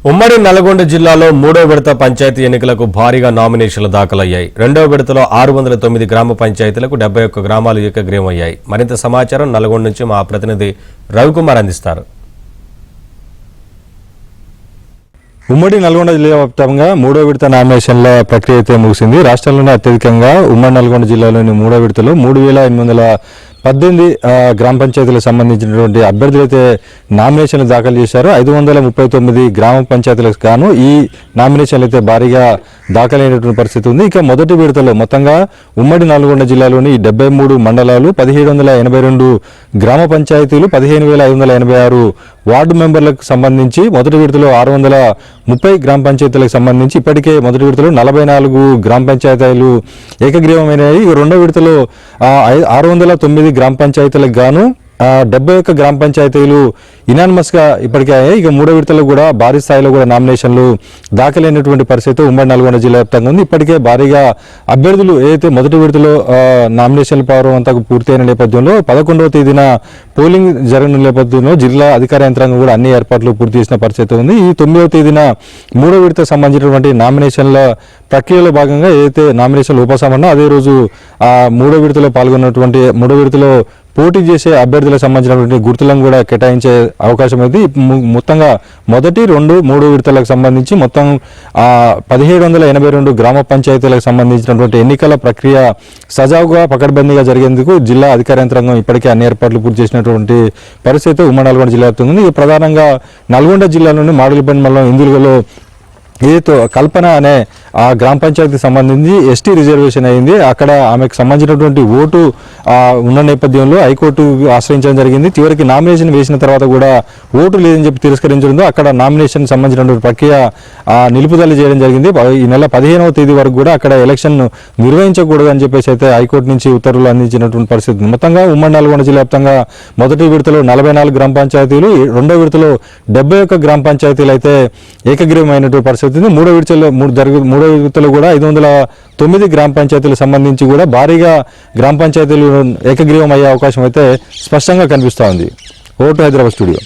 ఉమ్మడి నల్గొండ జిల్లాలో మూడో విడత పంచాయతీ ఎన్నికలకు భారీగా నామినేషన్లు దాఖలయ్యాయి. రెండో విడతలో 609 గ్రామ పంచాయతీలకు 71 గ్రామాలు ఏకగ్రీవమయ్యాయి. మరింత సమాచారం నల్గొండ నుంచి మా ప్రతినిధి రవికుమార్ అందిస్తారు. ఉమ్మడి నల్గొండ జిల్లా వ్యాప్తంగా మూడో విడత నామినేషన్ల ప్రక్రియ అయితే ముగిసింది. రాష్ట్రంలోనే అత్యధికంగా ఉమ్మడి నల్గొండ జిల్లాలోని మూడో విడతలో 3818 గ్రామ పంచాయతీలకు సంబంధించినటువంటి అభ్యర్థులు అయితే నామినేషన్లు దాఖలు చేశారు. 539 గ్రామ పంచాయతీలకు గాను ఈ నామినేషన్లు అయితే భారీగా దాఖలైనటువంటి పరిస్థితి ఉంది. ఇక మొదటి విడతలో మొత్తంగా ఉమ్మడి నల్గొండ జిల్లాలోని 73 మండలాలు, 1782 గ్రామ పంచాయతీలు, 15586 వార్డు మెంబర్లకు సంబంధించి మొదటి విడతలో 630 గ్రామ పంచాయతీలకు సంబంధించి ఇప్పటికే మొదటి విడతలో 44 గ్రామ పంచాయతీలు ఏకగ్రీవమైనాయి. రెండో విడతలో 609 గ్రామ పంచాయతీలకు గాను 71 గ్రామ పంచాయతీలు ఇనానిమస్ గా ఇప్పటికే అయ్యాయి. ఇక మూడో విడతలో కూడా భారీ స్థాయిలో కూడా నామినేషన్లు దాఖలైనటువంటి పరిస్థితి ఉమ్మడి నల్గొండ జిల్లా వ్యాప్తంగా ఉంది. ఇప్పటికే భారీగా అభ్యర్థులు ఏదైతే మొదటి విడతలో నామినేషన్ల పవర్ అంతా పూర్తయిన నేపథ్యంలో 11వ తేదీన పోలింగ్ జరగనున్న నేపథ్యంలో జిల్లా అధికార యంత్రాంగం కూడా అన్ని ఏర్పాట్లు పూర్తి చేసిన పరిస్థితి ఉంది. ఈ 9వ తేదీన మూడో విడతకు సంబంధించినటువంటి నామినేషన్ల ప్రక్రియలో భాగంగా ఏదైతే నామినేషన్లు ఉపసంహరణ అదే రోజు మూడో విడతలో పాల్గొన్నటువంటి మూడో విడతలో పోటీ చేసే అభ్యర్థులకు సంబంధించినటువంటి గుర్తులను కూడా కేటాయించే అవకాశం అయితే మొత్తంగా మొదటి 2, 3 విడతలకు సంబంధించి మొత్తం 1782 గ్రామ పంచాయతీలకు సంబంధించినటువంటి ఎన్నికల ప్రక్రియ సజావుగా పకడ్బందీగా జరిగేందుకు జిల్లా అధికార యంత్రాంగం ఇప్పటికే అన్ని ఏర్పాట్లు పూర్తి చేసినటువంటి పరిస్థితి ఉమ్మడి నల్గొండ జిల్లా ఉంది. ప్రధానంగా నల్గొండ జిల్లాలోని మాడుగులపల్లి మండలం ఇందులో ఏదైతే కల్పన అనే ఆ గ్రామ పంచాయతీకి సంబంధించి ఎస్టీ రిజర్వేషన్ అయింది. అక్కడ ఆమెకు సంబంధించినటువంటి ఓటు ఉన్న నేపథ్యంలో హైకోర్టు ఆశ్రయించడం జరిగింది. చివరికి నామినేషన్ వేసిన తర్వాత కూడా ఓటు లేదని చెప్పి తిరస్కరించడంతో అక్కడ నామినేషన్ సంబంధించినటువంటి ప్రక్రియ నిలుపుదల చేయడం జరిగింది. ఈ నెల 15వ తేదీ వరకు కూడా అక్కడ ఎలక్షన్ నిర్వహించకూడదు అని చెప్పేసి అయితే హైకోర్టు నుంచి ఉత్తర్వులు అందించినటువంటి పరిస్థితి. మొత్తంగా ఉమ్మడి నల్గొండ జిల్లా వ్యాప్తంగా మొదటి విడతలో 44 గ్రామ పంచాయతీలు, రెండో విడతలో 71 గ్రామ పంచాయతీలు అయితే ఏకగ్రీవమైనటువంటి పరిస్థితి. మూడో విడతలో కూడా 509 గ్రామ పంచాయతీలకు సంబంధించి కూడా భారీగా గ్రామ పంచాయతీలు ఏకగ్రీవం అయ్యే అవకాశం అయితే స్పష్టంగా కనిపిస్తోంది. Vote Hyderabad studio.